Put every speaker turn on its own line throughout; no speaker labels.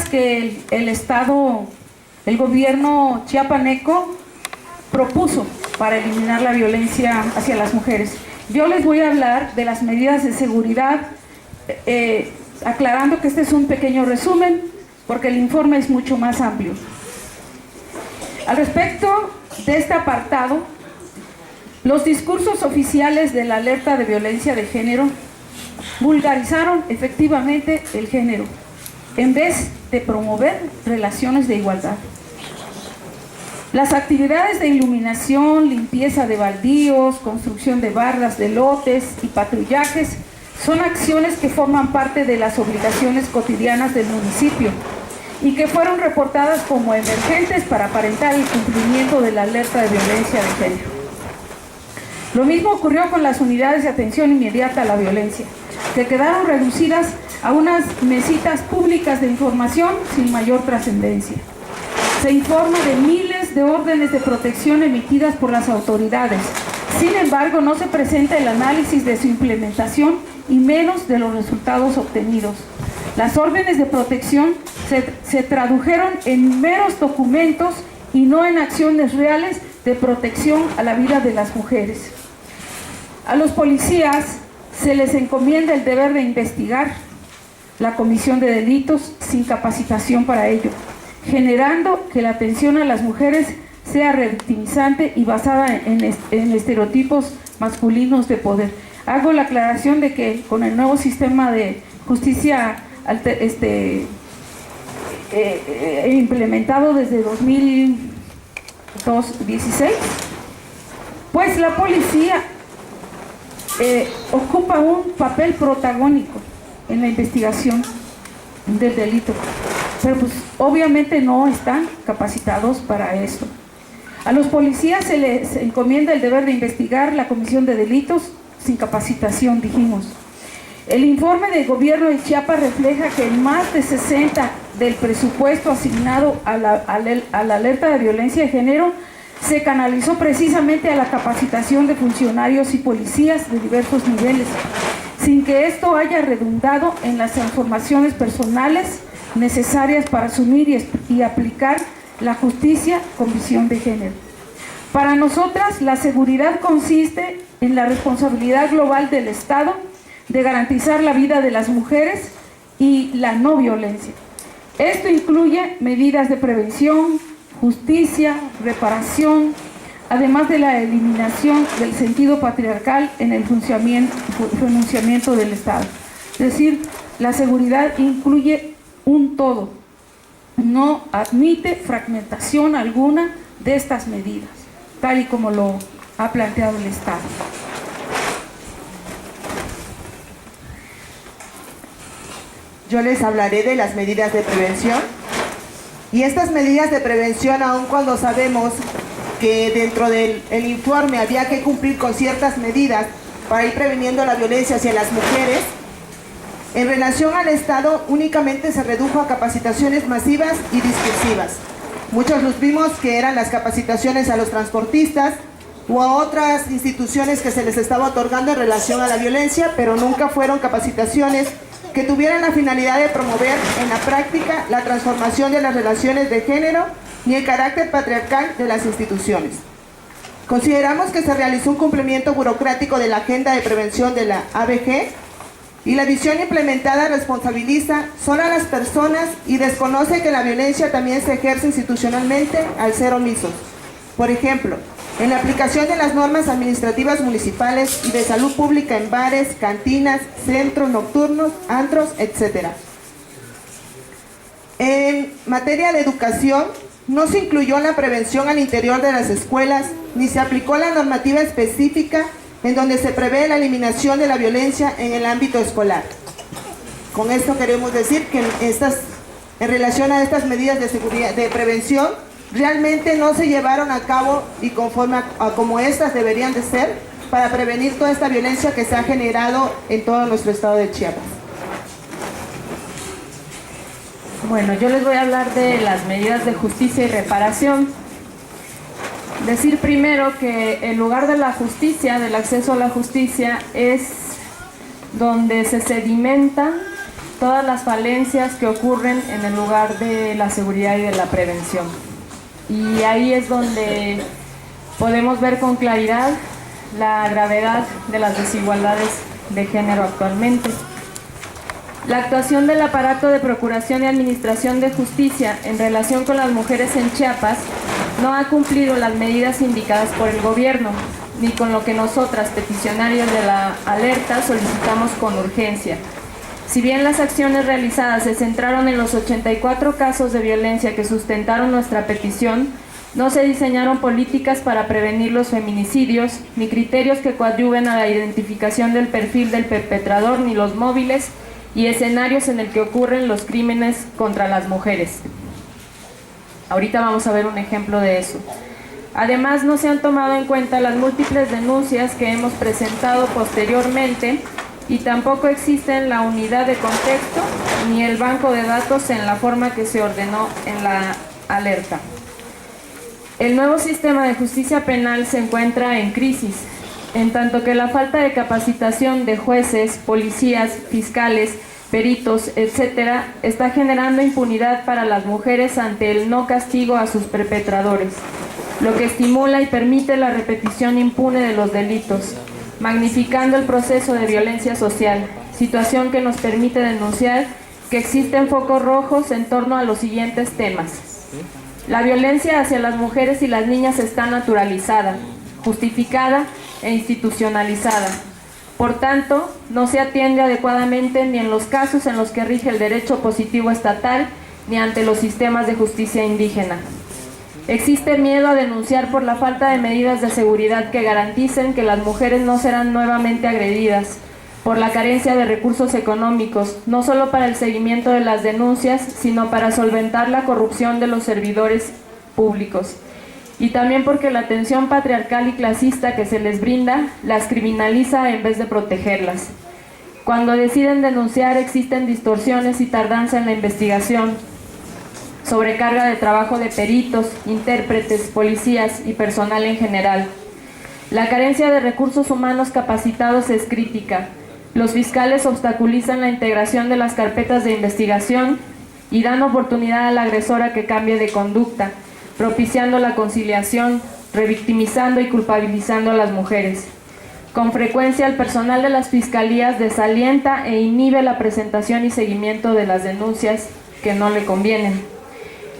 que el gobierno chiapaneco propuso para eliminar la violencia hacia las mujeres. Yo les voy a hablar de las medidas de seguridad, aclarando que este es un pequeño resumen, porque el informe es mucho más amplio. Al respecto de este apartado, los discursos oficiales de la alerta de violencia de género vulgarizaron efectivamente el género, en vez de promover relaciones de igualdad. Las actividades de iluminación, limpieza de baldíos, construcción de bardas de lotes y patrullajes son acciones que forman parte de las obligaciones cotidianas del municipio y que fueron reportadas como emergentes para aparentar el cumplimiento de la alerta de violencia de género. Lo mismo ocurrió con las unidades de atención inmediata a la violencia, que quedaron reducidas a unas mesitas públicas de información sin mayor trascendencia. Se informa de miles de órdenes de protección emitidas por las autoridades. Sin embargo, no se presenta el análisis de su implementación y menos de los resultados obtenidos. Las órdenes de protección se tradujeron en meros documentos y no en acciones reales de protección a la vida de las mujeres. A los policías se les encomienda el deber de investigar la comisión de delitos sin capacitación para ello, generando que la atención a las mujeres sea revictimizante y basada en estereotipos masculinos de poder. Hago la aclaración de que con el nuevo sistema de justicia implementado desde 2016, pues la policía ocupa un papel protagónico en la investigación del delito, pero pues obviamente no están capacitados para esto. A los policías se les encomienda el deber de investigar la comisión de delitos sin capacitación, dijimos. El informe del gobierno de Chiapas refleja que más de 60 del presupuesto asignado a la alerta de violencia de género se canalizó precisamente a la capacitación de funcionarios y policías de diversos niveles, sin que esto haya redundado en las informaciones personales necesarias para asumir y aplicar la justicia con visión de género. Para nosotras, la seguridad consiste en la responsabilidad global del Estado de garantizar la vida de las mujeres y la no violencia. Esto incluye medidas de prevención, justicia, reparación, además de la eliminación del sentido patriarcal en el funcionamiento del Estado. Es decir, la seguridad incluye un todo, no admite fragmentación alguna de estas medidas, tal y como lo ha planteado el Estado.
Yo les hablaré de las medidas de prevención. Y estas medidas de prevención, aun cuando sabemos que dentro del informe había que cumplir con ciertas medidas para ir previniendo la violencia hacia las mujeres, en relación al Estado únicamente se redujo a capacitaciones masivas y discursivas. Muchos los vimos que eran las capacitaciones a los transportistas o a otras instituciones que se les estaba otorgando en relación a la violencia, pero nunca fueron capacitaciones que tuvieran la finalidad de promover en la práctica la transformación de las relaciones de género ni el carácter patriarcal de las instituciones. Consideramos que se realizó un cumplimiento burocrático de la agenda de prevención de la ABG y la visión implementada responsabiliza solo a las personas y desconoce que la violencia también se ejerce institucionalmente al ser omisos. Por ejemplo, en la aplicación de las normas administrativas municipales y de salud pública en bares, cantinas, centros nocturnos, antros, etc. En materia de educación, no se incluyó la prevención al interior de las escuelas, ni se aplicó la normativa específica en donde se prevé la eliminación de la violencia en el ámbito escolar. Con esto queremos decir que en relación a estas medidas de seguridad, de prevención, realmente no se llevaron a cabo y conforme a como estas deberían de ser para prevenir toda esta violencia que se ha generado en todo nuestro estado de Chiapas.
Bueno, yo les voy a hablar de las medidas de justicia y reparación. Decir primero que el lugar de la justicia, del acceso a la justicia, es donde se sedimentan
todas las falencias que ocurren en el lugar de la seguridad y de la prevención. Y ahí es donde podemos ver con claridad la gravedad de las desigualdades de género actualmente. La actuación del aparato de Procuración y Administración de Justicia en relación con las mujeres en Chiapas no ha cumplido las medidas indicadas por el gobierno, ni con lo que nosotras, peticionarias de la alerta, solicitamos con urgencia. Si bien las acciones realizadas se centraron en los 84 casos de violencia que sustentaron nuestra petición, no se diseñaron políticas para prevenir los feminicidios, ni criterios que coadyuven a la identificación del perfil del perpetrador, ni los móviles y escenarios en el que ocurren los crímenes contra las mujeres. Ahorita vamos a ver un ejemplo de eso. Además, no se han tomado en cuenta las múltiples denuncias que hemos presentado posteriormente y tampoco existen la unidad de contexto ni el banco de datos en la forma que se ordenó en la alerta. El nuevo sistema de justicia penal se encuentra en crisis, en tanto que la falta de capacitación de jueces, policías, fiscales, peritos, etcétera, está generando impunidad para las mujeres ante el no castigo a sus perpetradores, lo que estimula y permite la repetición impune de los delitos, magnificando el proceso de violencia social, situación que nos permite denunciar que existen focos rojos en torno a los siguientes temas. La violencia hacia las mujeres y las niñas está naturalizada, justificada e institucionalizada. Por tanto, no se atiende adecuadamente ni en los casos en los que rige el derecho positivo estatal, ni ante los sistemas de justicia indígena. Existe miedo a denunciar por la falta de medidas de seguridad que garanticen que las mujeres no serán nuevamente agredidas, por la carencia de recursos económicos, no solo para el seguimiento de las denuncias, sino para solventar la corrupción de los servidores públicos. Y también porque la atención patriarcal y clasista que se les brinda las criminaliza en vez de protegerlas. Cuando deciden denunciar existen distorsiones y tardanza en la investigación, sobrecarga de trabajo de peritos, intérpretes, policías y personal en general. La carencia de recursos humanos capacitados es crítica. Los fiscales obstaculizan la integración de las carpetas de investigación y dan oportunidad a la agresora que cambie de conducta, propiciando la conciliación, revictimizando y culpabilizando a las mujeres. Con frecuencia el personal de las fiscalías desalienta e inhibe la presentación y seguimiento de las denuncias que no le convienen.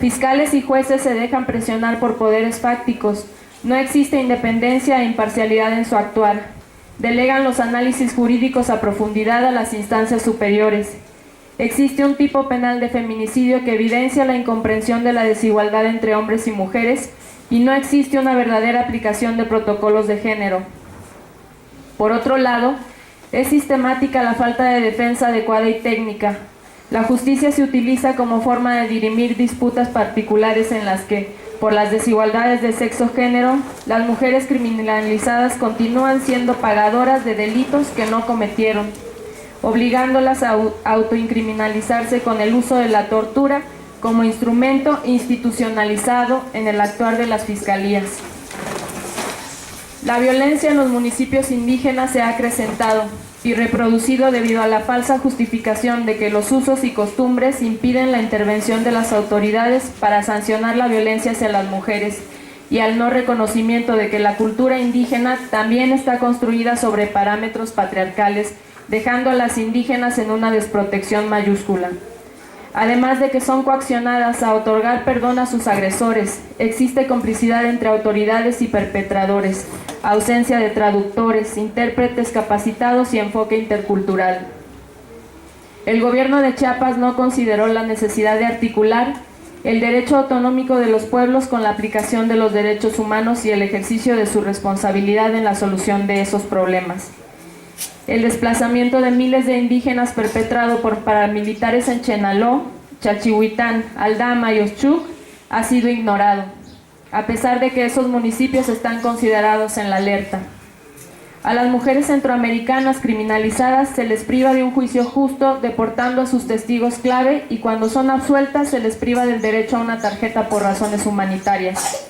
Fiscales y jueces se dejan presionar por poderes fácticos, no existe independencia e imparcialidad en su actuar. Delegan los análisis jurídicos a profundidad a las instancias superiores. Existe un tipo penal de feminicidio que evidencia la incomprensión de la desigualdad entre hombres y mujeres y no existe una verdadera aplicación de protocolos de género. Por otro lado, es sistemática la falta de defensa adecuada y técnica. La justicia se utiliza como forma de dirimir disputas particulares en las que, por las desigualdades de sexo-género, las mujeres criminalizadas continúan siendo pagadoras de delitos que no cometieron, obligándolas a autoincriminalizarse con el uso de la tortura como instrumento institucionalizado en el actuar de las fiscalías. La violencia en los municipios indígenas se ha acrecentado y reproducido debido a la falsa justificación de que los usos y costumbres impiden la intervención de las autoridades para sancionar la violencia hacia las mujeres y al no reconocimiento de que la cultura indígena también está construida sobre parámetros patriarcales, dejando a las indígenas en una desprotección mayúscula. Además de que son coaccionadas a otorgar perdón a sus agresores, existe complicidad entre autoridades y perpetradores, ausencia de traductores, intérpretes capacitados y enfoque intercultural. El gobierno de Chiapas no consideró la necesidad de articular el derecho autonómico de los pueblos con la aplicación de los derechos humanos y el ejercicio de su responsabilidad en la solución de esos problemas. El desplazamiento de miles de indígenas perpetrado por paramilitares en Chenaló, Chalchihuitán, Aldama y Oshchuk ha sido ignorado, a pesar de que esos municipios están considerados en la alerta. A las mujeres centroamericanas criminalizadas se les priva de un juicio justo, deportando a sus testigos clave, y cuando son absueltas se les priva del derecho a una tarjeta por razones humanitarias.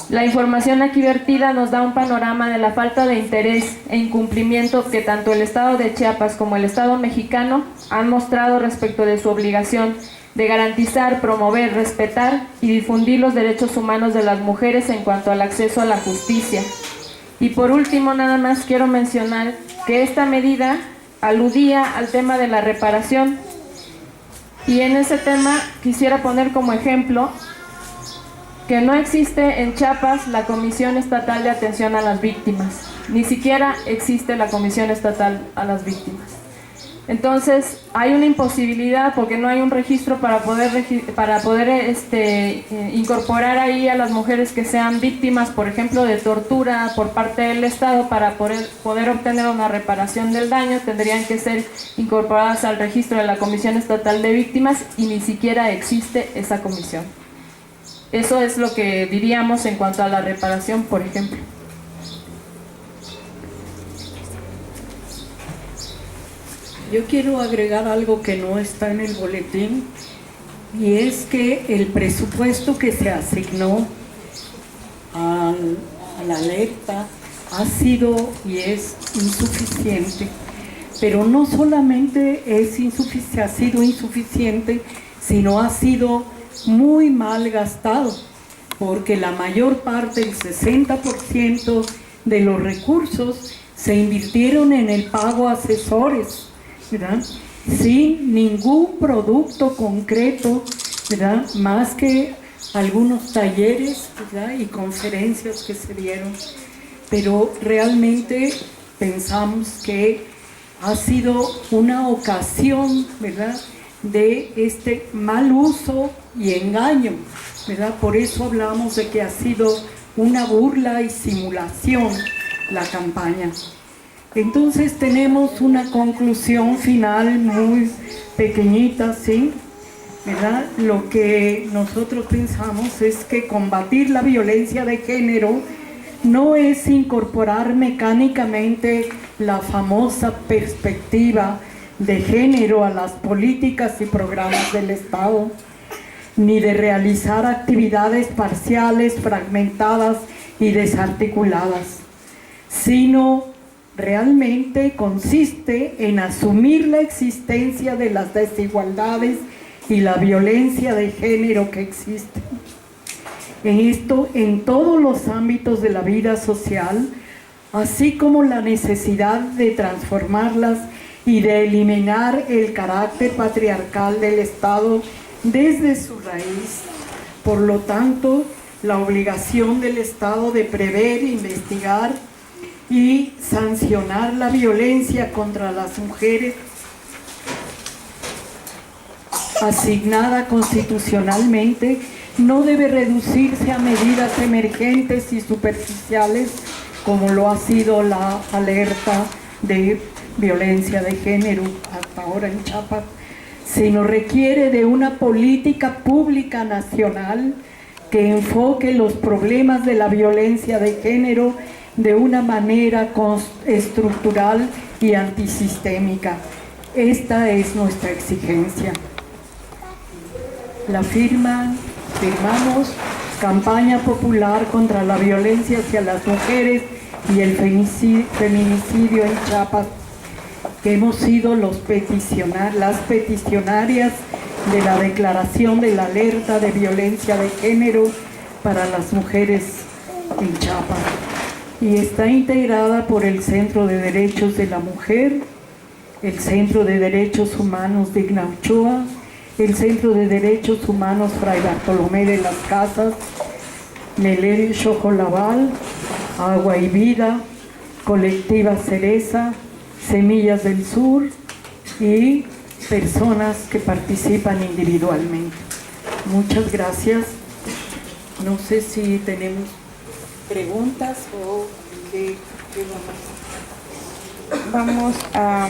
La información aquí vertida nos da un panorama de la falta de interés e incumplimiento que tanto el Estado de Chiapas como el Estado mexicano han mostrado respecto de su obligación de garantizar, promover, respetar y difundir los derechos humanos de las mujeres en cuanto al acceso a la justicia. Y por último, nada más quiero mencionar que esta medida aludía al tema de la reparación, y en ese tema quisiera poner como ejemplo que no existe en Chiapas la Comisión Estatal de Atención a las Víctimas, ni siquiera existe la Comisión Estatal a las Víctimas. Entonces hay una imposibilidad porque no hay un registro para poder incorporar ahí a las mujeres que sean víctimas, por ejemplo, de tortura por parte del Estado. Para poder obtener una reparación del daño tendrían que ser incorporadas al registro de la Comisión Estatal de Víctimas, y ni siquiera existe esa comisión. Eso es lo que diríamos en cuanto a la reparación, por ejemplo.
Yo quiero agregar algo que no está en el boletín, y es que el presupuesto que se asignó a la alerta ha sido y es insuficiente, pero no solamente ha sido insuficiente, sino ha sido muy mal gastado, porque la mayor parte, el 60% de los recursos se invirtieron en el pago a asesores, ¿verdad?, sin ningún producto concreto, ¿verdad?, más que algunos talleres, ¿verdad?, y conferencias que se dieron. Pero realmente pensamos que ha sido una ocasión, ¿verdad?, de este mal uso y engaño, ¿verdad? Por eso hablamos de que ha sido una burla y simulación la campaña. Entonces tenemos una conclusión final muy pequeñita, ¿sí?, ¿verdad? Lo que nosotros pensamos es que combatir la violencia de género no es incorporar mecánicamente la famosa perspectiva de género a las políticas y programas del Estado, ni de realizar actividades parciales, fragmentadas y desarticuladas, sino realmente consiste en asumir la existencia de las desigualdades y la violencia de género que existen. En todos los ámbitos de la vida social, así como la necesidad de transformarlas y de eliminar el carácter patriarcal del Estado desde su raíz. Por lo tanto, la obligación del Estado de prever, investigar y sancionar la violencia contra las mujeres asignada constitucionalmente no debe reducirse a medidas emergentes y superficiales como lo ha sido la alerta de violencia de género hasta ahora en Chiapas, sino requiere de una política pública nacional que enfoque los problemas de la violencia de género de una manera estructural y antisistémica. Esta es nuestra exigencia. Firmamos campaña popular contra la violencia hacia las mujeres y el feminicidio en Chiapas, que hemos sido las peticionarias de la declaración de la alerta de violencia de género para las mujeres en Chiapas, y está integrada por el Centro de Derechos de la Mujer, el Centro de Derechos Humanos Digna Ochoa, el Centro de Derechos Humanos Fray Bartolomé de las Casas, Melel Xojolabal, Agua y Vida, Colectiva Cereza, Semillas del Sur y personas que participan individualmente. Muchas gracias. No sé si tenemos preguntas o qué vamos.
Vamos a